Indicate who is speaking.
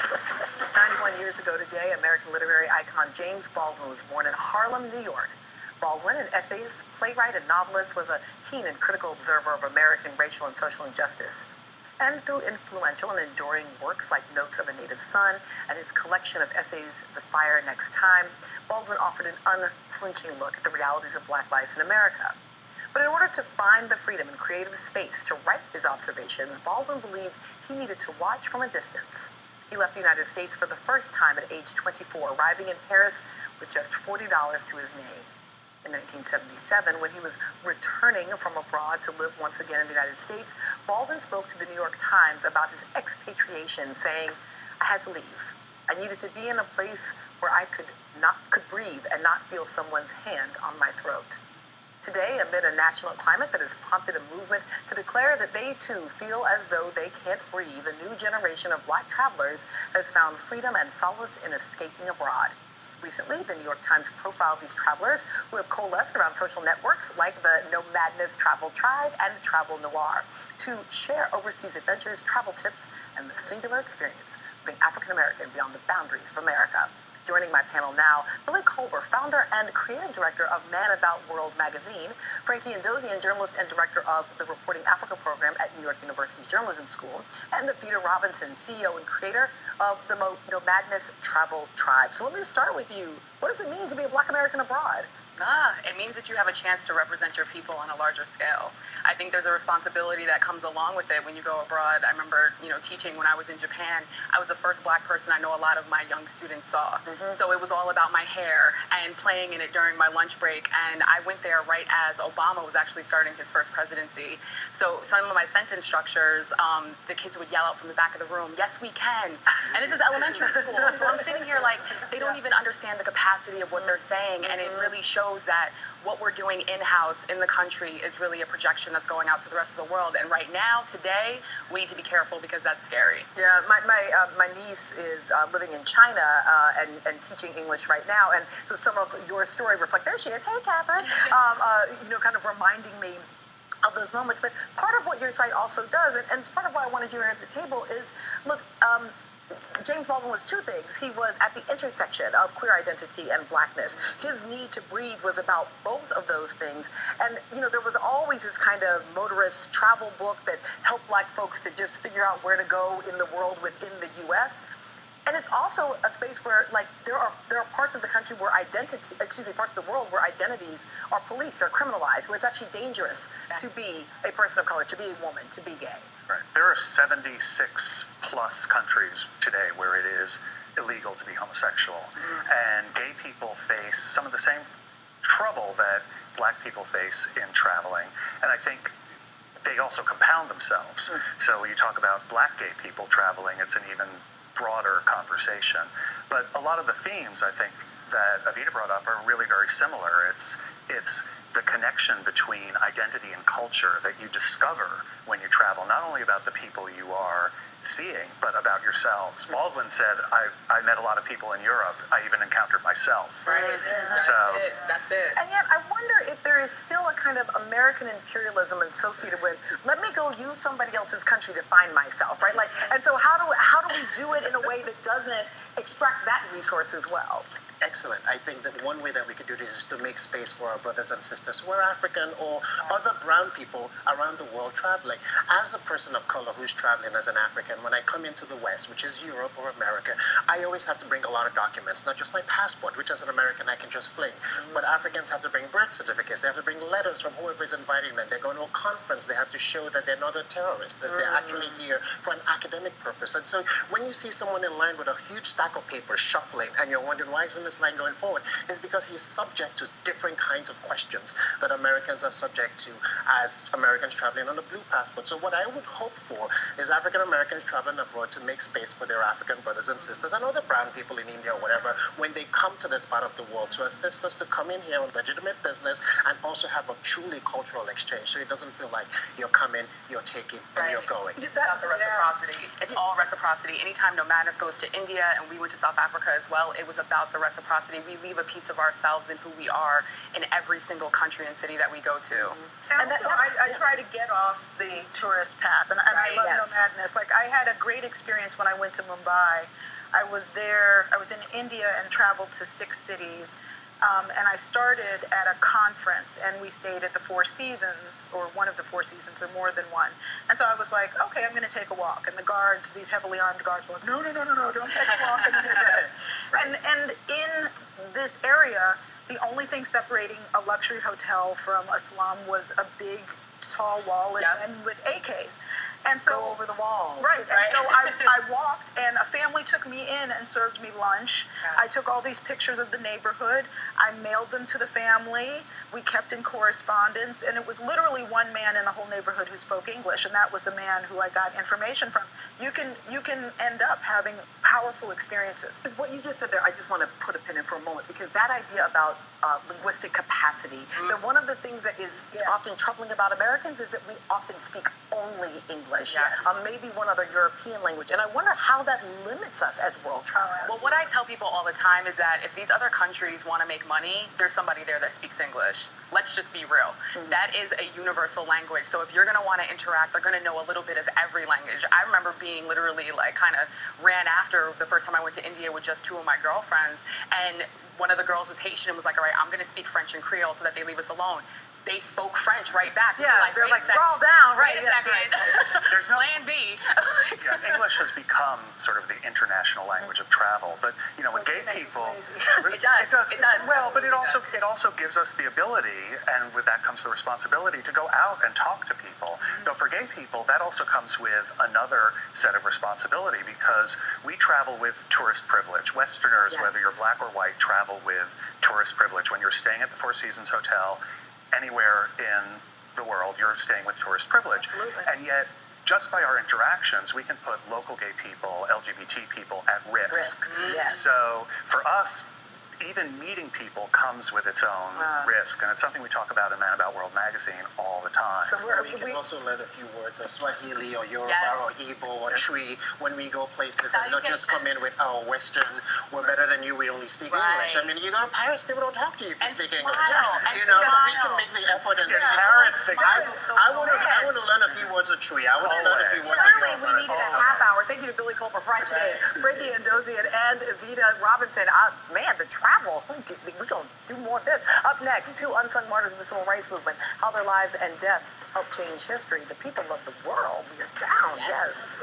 Speaker 1: 91 years ago today, American literary icon James Baldwin was born in Harlem, New York. Baldwin, an essayist, playwright, and novelist, was a keen and critical observer of American racial and social injustice. And through influential and enduring works like Notes of a Native Son and his collection of essays, The Fire Next Time, Baldwin offered an unflinching look at the realities of Black life in America. But in order to find the freedom and creative space to write his observations, Baldwin believed he needed to watch from a distance. He left the United States for the first time at age 24, arriving in Paris with just $40 to his name. In 1977, when he was returning from abroad to live once again in the United States, Baldwin spoke to the New York Times about his expatriation, saying, "I had to leave. I needed to be in a place where I could breathe and not feel someone's hand on my throat." Today, amid a national climate that has prompted a movement to declare that they too feel as though they can't breathe, a new generation of Black travelers has found freedom and solace in escaping abroad. Recently, the New York Times profiled these travelers who have coalesced around social networks like the Nomadness Travel Tribe and Travel Noir to share overseas adventures, travel tips, and the singular experience of being African American beyond the boundaries of America. Joining my panel now, Billy Kolber, founder and creative director of Man About World magazine, Frankie Ndozian, journalist and director of the Reporting Africa program at New York University's Journalism School, and Vita Robinson, CEO and creator of the Nomadness Travel Tribe. So let me start with you. What does it mean to be a Black American abroad?
Speaker 2: It means that you have a chance to represent your people on a larger scale. I think there's a responsibility that comes along with it when you go abroad. I remember, teaching when I was in Japan. I was the first Black person I know a lot of my young students saw. So it was all about my hair and playing in it during my lunch break. And I went there right as Obama was actually starting his first presidency. So some of my sentence structures, the kids would yell out from the back of the room, "Yes, we can." And this is elementary school. So I'm sitting here like, they don't even understand the capacity of what they're saying. And it really shows that what we're doing in-house in the country is really a projection that's going out to the rest of the world. And right now, today, we need to be careful because that's scary.
Speaker 1: Yeah, my niece is living in China and teaching English right now. And so some of your story reflect, there she is, hey, Catherine, kind of reminding me of those moments. But part of what your site also does, and it's part of why I wanted you here at the table, is, look, James Baldwin was two things. He was at the intersection of queer identity and Blackness. His need to breathe was about both of those things. And, there was always this kind of motorist travel book that helped Black folks to just figure out where to go in the world within the U.S. And it's also a space where, there are parts of the country where parts of the world where identities are policed or criminalized, where it's actually dangerous to be a person of color, to be a woman, to be gay.
Speaker 3: Right. There are 76 plus countries today where it is illegal to be homosexual. And gay people face some of the same trouble that Black people face in traveling. And I think they also compound themselves. So you talk about Black gay people traveling, it's an even broader conversation. But a lot of the themes, I think, that Avita brought up are really very similar. It's the connection between identity and culture that you discover when you travel, not only about the people you are seeing, but about yourselves. Baldwin said, I met a lot of people in Europe. I even encountered myself.
Speaker 2: Right.
Speaker 3: So
Speaker 2: That's it.
Speaker 1: And yet I wonder if there is still a kind of American imperialism associated with, let me go use somebody else's country to find myself, right? And so how do we do it in a way that doesn't extract that resource as well?
Speaker 4: Excellent. I think that one way that we could do this is to make space for our brothers and sisters who are African or other brown people around the world traveling. As a person of color who's traveling as an African, when I come into the West, which is Europe or America, I always have to bring a lot of documents, not just my passport, which as an American I can just fling, but Africans have to bring birth certificates, they have to bring letters from whoever is inviting them, they're going to a conference, they have to show that they're not a terrorist, that they're actually here for an academic purpose. And so when you see someone in line with a huge stack of papers shuffling and you're wondering why isn't this line going forward, is because he's subject to different kinds of questions that Americans are subject to as Americans traveling on a blue passport. So what I would hope for is African Americans traveling abroad to make space for their African brothers and sisters and other brown people in India or whatever when they come to this part of the world to assist us to come in here on legitimate business and also have a truly cultural exchange so it doesn't feel like you're coming, you're taking, and you're going.
Speaker 2: It's about the reciprocity. It's all reciprocity. Anytime Nomadness goes to India and we went to South Africa as well, it was about the reciprocity reciprocity, we leave a piece of ourselves and who we are in every single country and city that we go to.
Speaker 5: And also, I try to get off the tourist path, and I love nomadness. Like, I had a great experience when I went to Mumbai. I was in India and traveled to 6 cities. And I started at a conference, and we stayed at the Four Seasons, or one of the Four Seasons, or more than one. And so I was like, okay, I'm going to take a walk. And the guards, these heavily armed guards, were like, no, don't take a walk. And in this area, the only thing separating a luxury hotel from a slum was a big, tall wall and men with AKs. And so
Speaker 1: go over the wall.
Speaker 5: Right. And so I walked, and a family took me in and served me lunch. I took all these pictures of the neighborhood. I mailed them to the family. We kept in correspondence, and it was literally one man in the whole neighborhood who spoke English, and that was the man who I got information from. You can end up having powerful experiences.
Speaker 1: What you just said there, I just want to put a pin in for a moment, because that idea about linguistic capacity, that one of the things that is often troubling about Americans is that we often speak only English, maybe one other European language, and I wonder how that limits us as world travelers.
Speaker 2: Well, what I tell people all the time is that if these other countries want to make money, there's somebody there that speaks English. Let's just be real. That is a universal language. So if you're going to want to interact, they're going to know a little bit of every language. I remember being literally like kind of ran after the first time I went to India with just 2 of my girlfriends, and one of the girls was Haitian and was like, all right, I'm going to speak French and Creole so that they leave us alone. They spoke French right back.
Speaker 1: Yeah, they're like, roll down, right?
Speaker 2: Wait a second.
Speaker 3: There's no
Speaker 2: Plan B.
Speaker 3: English has become sort of the international language of travel, but when gay people,
Speaker 2: it does.
Speaker 3: Well, but it also gives us the ability, and with that comes the responsibility to go out and talk to people. Though for gay people, that also comes with another set of responsibility, because we travel with tourist privilege. Westerners, whether you're black or white, travel with tourist privilege. When you're staying at the Four Seasons Hotel, anywhere in the world, you're staying with tourist privilege.
Speaker 5: Absolutely.
Speaker 3: And yet, just by our interactions, we can put local gay people, LGBT people at risk. So for us, even meeting people comes with its own risk, and it's something we talk about in Man About World magazine all the time.
Speaker 4: So we can also learn a few words of Swahili or Yoruba or Igbo or Tree when we go places, and not just come in with, Western, we're better than you, we only speak English. I mean, you go to Paris, people don't talk to you if you speak English. So we can make the effort. And
Speaker 3: Paris,
Speaker 4: I want to learn a few words of Tree. I want to learn a few words of
Speaker 1: Clearly, we needed a half hour. Thank you to Billy Kolber for today. Frankie Andozian and Evita Robinson. Man, the travel. We're going to do more of this. Up next, 2 unsung martyrs of the civil rights movement. How their lives and deaths helped change history. The people of the world. We are down. Yes.